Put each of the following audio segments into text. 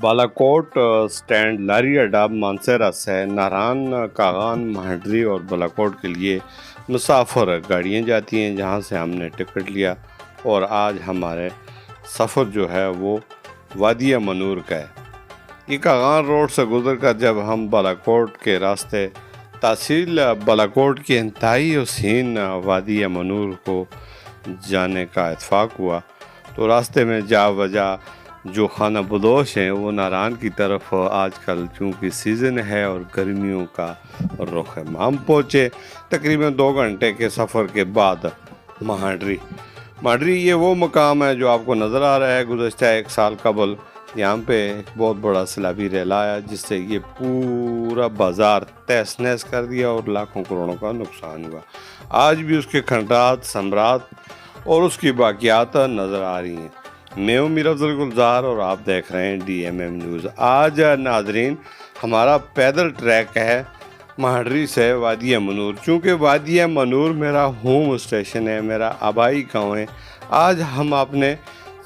Balakot stand لاری اڈا مانسہرہ سے ناران، کاغان، مہنڈری اور بالاکوٹ کے لیے مسافر گاڑیاں جاتی ہیں، جہاں سے ہم نے ٹکٹ لیا اور آج ہمارے سفر جو ہے وہ وادی منور کا ہے۔ یہ کاغان روڈ سے گزر کر جب ہم بالاکوٹ کے راستے تحصیل بالاکوٹ کی انتہائی حسین وادی منور کو جانے کا اتفاق ہوا تو راستے میں جا وجہ جو خانہ بدوش ہیں وہ ناران کی طرف آج کل چونکہ سیزن ہے اور گرمیوں کا رخ ہے، ہم پہنچے تقریباً 2 گھنٹے کے سفر کے بعد مہنڈری یہ وہ مقام ہے جو آپ کو نظر آ رہا ہے۔ گزشتہ 1 سال قبل یہاں پہ ایک بہت بڑا سیلابی ریل آیا جس سے یہ پورا بازار تہس نہس کر دیا اور لاکھوں کروڑوں کا نقصان ہوا۔ آج بھی اس کے کھنڈرات، ثمرات اور اس کی باقیات نظر آ رہی ہیں۔ میں ہوں میر افضل گلزار اور آپ دیکھ رہے ہیں DMM نیوز۔ آج ناظرین ہمارا پیدل ٹریک ہے مہنڈری سے وادی منور، چونکہ وادی منور میرا ہوم اسٹیشن ہے، میرا آبائی گاؤں ہے۔ آج ہم اپنے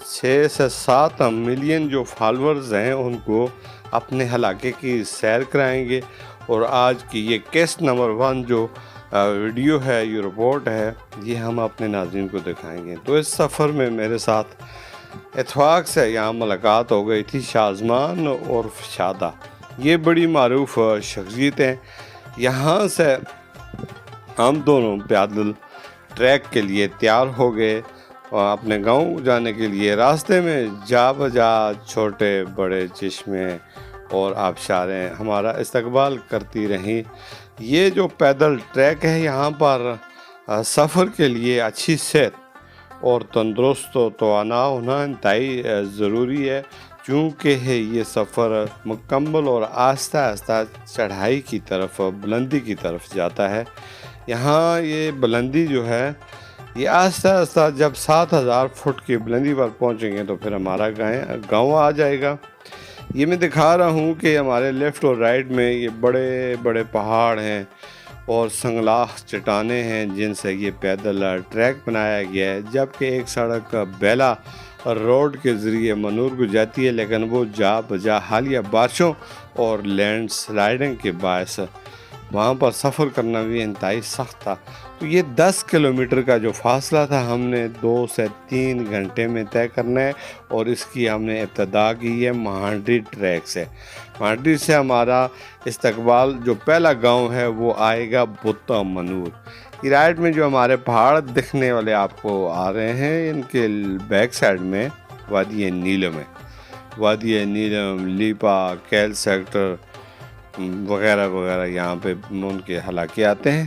6 سے 7 ملین جو فالورز ہیں ان کو اپنے علاقے کی سیر کرائیں گے، اور آج کی یہ کیسٹ نمبر 1 جو ویڈیو ہے، یہ رپورٹ ہے، یہ ہم اپنے ناظرین کو دکھائیں گے۔ تو اس سفر میں میرے ساتھ اتفاق سے یہاں ملاقات ہو گئی تھی شازمان اور شادہ، یہ بڑی معروف شخصیتیں۔ یہاں سے ہم دونوں پیدل ٹریک کے لیے تیار ہو گئے اپنے گاؤں جانے کے لیے۔ راستے میں جا بجا چھوٹے بڑے چشمے اور آبشاریں ہمارا استقبال کرتی رہیں۔ یہ جو پیدل ٹریک ہے یہاں پر سفر کے لیے اچھی صحت اور تندرست و توانا ہونا انتہائی ضروری ہے، چونکہ یہ سفر مکمل اور آہستہ آہستہ چڑھائی کی طرف، بلندی کی طرف جاتا ہے۔ یہاں یہ بلندی جو ہے یہ آہستہ آہستہ جب 7000 فٹ کی بلندی پر پہنچیں گے تو پھر ہمارا گاؤں آ جائے گا۔ یہ میں دکھا رہا ہوں کہ ہمارے لیفٹ اور رائٹ میں یہ بڑے بڑے پہاڑ ہیں اور سنگلاخ چٹانیں ہیں جن سے یہ پیدل ٹریک بنایا گیا ہے، جبکہ ایک سڑک بیلا روڈ کے ذریعے منور کو جاتی ہے، لیکن وہ جا بجا حالیہ بارشوں اور لینڈ سلائڈنگ کے باعث وہاں پر سفر کرنا بھی انتہائی سخت تھا۔ تو یہ 10 کلومیٹر کا جو فاصلہ تھا ہم نے 2 سے 3 گھنٹے میں طے کرنا ہے، اور اس کی ہم نے ابتدا کی ہے مہنڈری ٹریک سے۔ مہنڈری سے ہمارا استقبال جو پہلا گاؤں ہے وہ آئے گا بتا منور۔ یہ رائٹ میں جو ہمارے پہاڑ دکھنے والے آپ کو آ رہے ہیں، ان کے بیک سائڈ میں وادی نیلم ہے۔ وادی نیلم، لیپا، کیل سیکٹر وغیرہ وغیرہ یہاں پہ ان کے علاقے آتے ہیں۔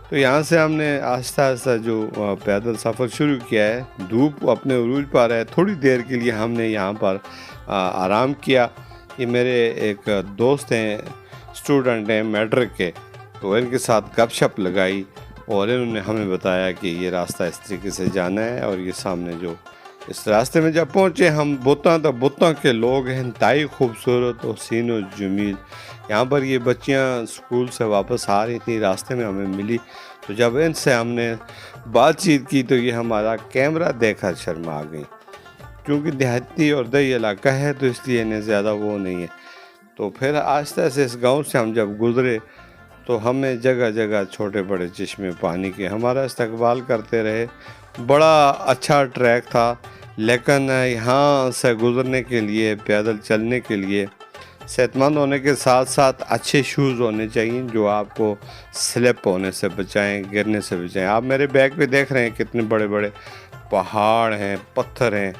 تو یہاں سے ہم نے آہستہ آہستہ جو پیدل سفر شروع کیا ہے، دھوپ اپنے عروج پر ہے، تھوڑی دیر کے لیے ہم نے یہاں پر آرام کیا۔ یہ میرے ایک دوست ہیں، اسٹوڈنٹ ہیں میٹرک کے، تو ان کے ساتھ گپ شپ لگائی اور انہوں نے ہمیں بتایا کہ یہ راستہ اس طریقے سے جانا ہے، اور یہ سامنے جو اس راستے میں جب پہنچے ہم بتاں، تو بتاں کے لوگ ہیں انتہائی خوبصورت اور حسین و جمیل۔ یہاں پر یہ بچیاں اسکول سے واپس آ رہی تھیں، راستے میں ہمیں ملی، تو جب ان سے ہم نے بات چیت کی تو یہ ہمارا کیمرہ دیکھ کر شرما گئی، کیونکہ دیہاتی اور دیہی علاقہ ہے تو اس لیے انہیں زیادہ وہ نہیں ہے۔ تو پھر آہستہ سے اس گاؤں سے ہم جب گزرے تو ہمیں جگہ جگہ چھوٹے بڑے چشمے پانی کے ہمارا استقبال کرتے رہے۔ بڑا اچھا ٹریک تھا، لیکن یہاں سے گزرنے کے لیے، پیدل چلنے کے لیے صحت مند ہونے کے ساتھ ساتھ اچھے شوز ہونے چاہیے جو آپ کو سلپ ہونے سے بچائیں، گرنے سے بچائیں۔ آپ میرے بیک پہ دیکھ رہے ہیں کتنے بڑے بڑے پہاڑ ہیں، پتھر ہیں۔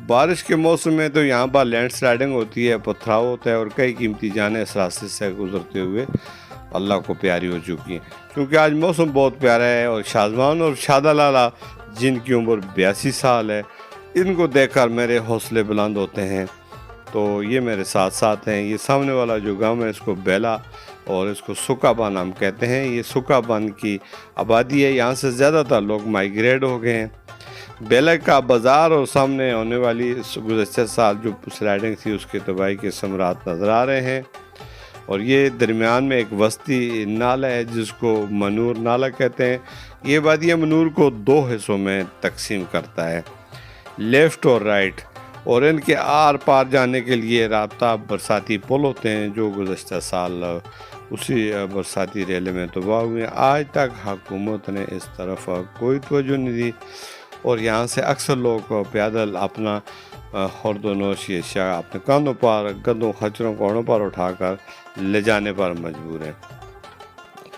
بارش کے موسم میں تو یہاں پر لینڈ سلائڈنگ ہوتی ہے، پتھراؤ ہوتا ہے، اور کئی قیمتی جانیں اس راستے سے گزرتے ہوئے اللہ کو پیاری ہو چکی ہیں۔ کیونکہ آج موسم بہت پیارا ہے، اور شازمان اور شادہ لالا جن کی عمر 82 سال ہے، ان کو دیکھ کر میرے حوصلے بلند ہوتے ہیں۔ تو یہ میرے ساتھ ساتھ ہیں۔ یہ سامنے والا جو گاؤں ہے اس کو بیلا اور اس کو سکا بان ہم کہتے ہیں۔ یہ سکا بان کی آبادی ہے، یہاں سے زیادہ تر لوگ مائیگریٹ ہو گئے ہیں۔ بیلا کا بازار اور سامنے ہونے والی گزشتہ سال جو سلائڈنگ تھی اس کے تباہی کے ثمرات نظر آ رہے ہیں۔ اور یہ درمیان میں ایک وسطی نالہ ہے جس کو منور نالہ کہتے ہیں۔ یہ وادی منور کو 2 حصوں میں تقسیم کرتا ہے، لیفٹ اور رائٹ۔ اور ان کے آر پار جانے کے لیے رابطہ برساتی پل ہوتے ہیں جو گزشتہ سال اسی برساتی ریلے میں تباہ ہوئے ہیں۔ آج تک حکومت نے اس طرف کوئی توجہ نہیں دی اور یہاں سے اکثر لوگ پیدل اپنا خورد و نوش اشیاء اپنے کاندھوں پر گندوں خچروں کوڑوں پر اٹھا کر لے جانے پر مجبور ہیں۔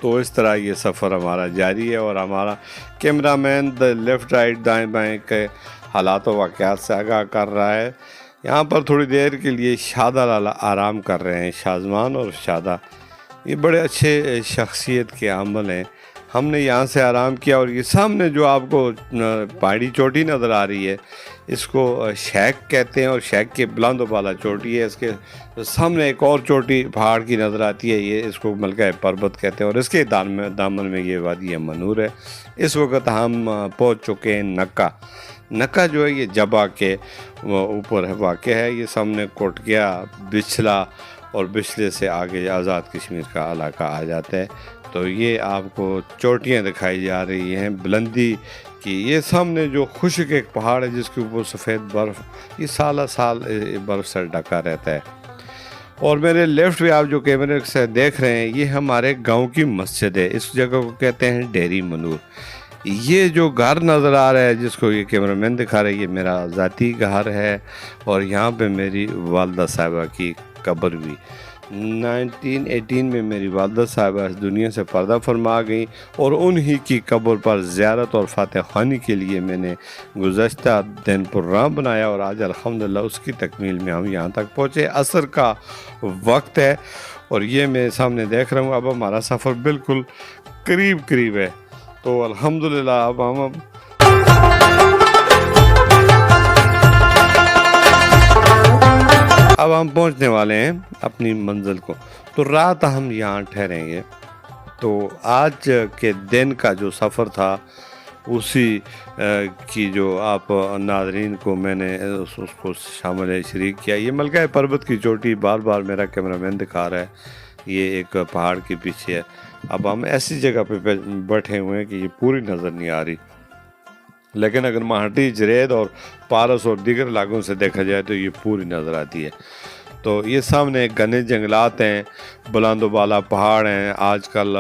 تو اس طرح یہ سفر ہمارا جاری ہے اور ہمارا کیمرہ مین لیفٹ رائٹ دائیں بائیں کے حالات و واقعات سے آگاہ کر رہا ہے۔ یہاں پر تھوڑی دیر کے لیے شادہ لالا آرام کر رہے ہیں۔ شازمان اور شادہ یہ بڑے اچھے شخصیت کے عامل ہیں۔ ہم نے یہاں سے آرام کیا اور یہ سامنے جو آپ کو پہاڑی چوٹی نظر آ رہی ہے اس کو شیک کہتے ہیں اور شیک کے بلند و بالا چوٹی ہے۔ اس کے سامنے ایک اور چوٹی پہاڑ کی نظر آتی ہے، یہ اس کو ملکہ پربت کہتے ہیں اور اس کے دامن میں یہ وادی منور ہے۔ اس وقت ہم پہنچ چکے ہیں نکا جو ہے یہ جبا کے اوپر واقع ہے۔ یہ سامنے کوٹکیا بچھلا اور بچھلے سے آگے آزاد کشمیر کا علاقہ آ جاتا ہے۔ تو یہ آپ کو چوٹیاں دکھائی جا رہی ہیں بلندی کی۔ یہ سامنے جو خشک ایک پہاڑ ہے جس کے اوپر سفید برف یہ سالہ سال برف سے ڈھکا رہتا ہے۔ اور میرے لیفٹ پہ آپ جو کیمرے سے دیکھ رہے ہیں یہ ہمارے گاؤں کی مسجد ہے۔ اس جگہ کو کہتے ہیں ڈیری منور۔ یہ جو گھر نظر آ رہا ہے جس کو یہ کیمرہ مین دکھا رہا ہے یہ میرا ذاتی گھر ہے اور یہاں پہ میری والدہ صاحبہ کی قبر بھی 1918 میں میری والدہ صاحبہ اس دنیا سے پردہ فرما گئیں اور انہی کی قبر پر زیارت اور فاتح خوانی کے لیے میں نے گزشتہ دن پروگرام بنایا اور آج الحمدللہ اس کی تکمیل میں ہم یہاں تک پہنچے۔ عصر کا وقت ہے اور یہ میں سامنے دیکھ رہا ہوں اب ہمارا سفر بالکل قریب ہے۔ تو الحمدللہ اب ہم پہنچنے والے ہیں اپنی منزل کو۔ تو رات ہم یہاں ٹھہریں گے۔ تو آج کے دن کا جو سفر تھا اسی کی جو آپ ناظرین کو میں نے اس کو شامل شریک کیا۔ یہ ملکہ پربت کی چوٹی بار بار میرا کیمرہ مین دکھا رہا ہے، یہ ایک پہاڑ کے پیچھے ہے۔ اب ہم ایسی جگہ پہ بیٹھے ہوئے ہیں کہ یہ پوری نظر نہیں آ رہی، لیکن اگر ماہٹی جرید اور پارس اور دیگر علاقوں سے دیکھا جائے تو یہ پوری نظر آتی ہے۔ تو یہ سامنے گھنے جنگلات ہیں، بلند و بالا پہاڑ ہیں۔ آج کل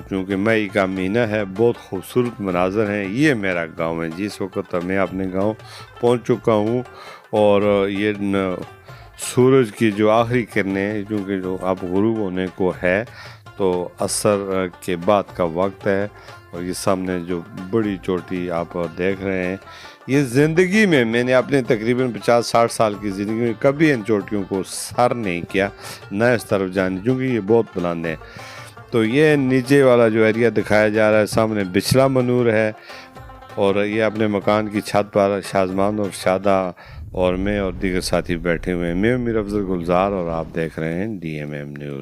چونکہ مئی کا مہینہ ہے بہت خوبصورت مناظر ہیں۔ یہ میرا گاؤں ہے جس وقت میں اپنے گاؤں پہنچ چکا ہوں اور یہ سورج کی جو آخری کرنیں چونکہ جو اب غروب ہونے کو ہے تو عصر کے بعد کا وقت ہے اور یہ سامنے جو بڑی چوٹی آپ دیکھ رہے ہیں یہ زندگی میں نے اپنے تقریباً 50-60 سال کی زندگی میں کبھی ان چوٹیوں کو سر نہیں کیا، نہ اس طرف جانے کیونکہ یہ بہت بلند ہیں۔ تو یہ نیچے والا جو ایریا دکھایا جا رہا ہے سامنے بچھلا منور ہے اور یہ اپنے مکان کی چھت پر شازمان اور شادہ اور میں اور دیگر ساتھی بیٹھے ہوئے ہیں۔ میں امیر افضل گلزار اور آپ دیکھ رہے ہیں DMM نیوز۔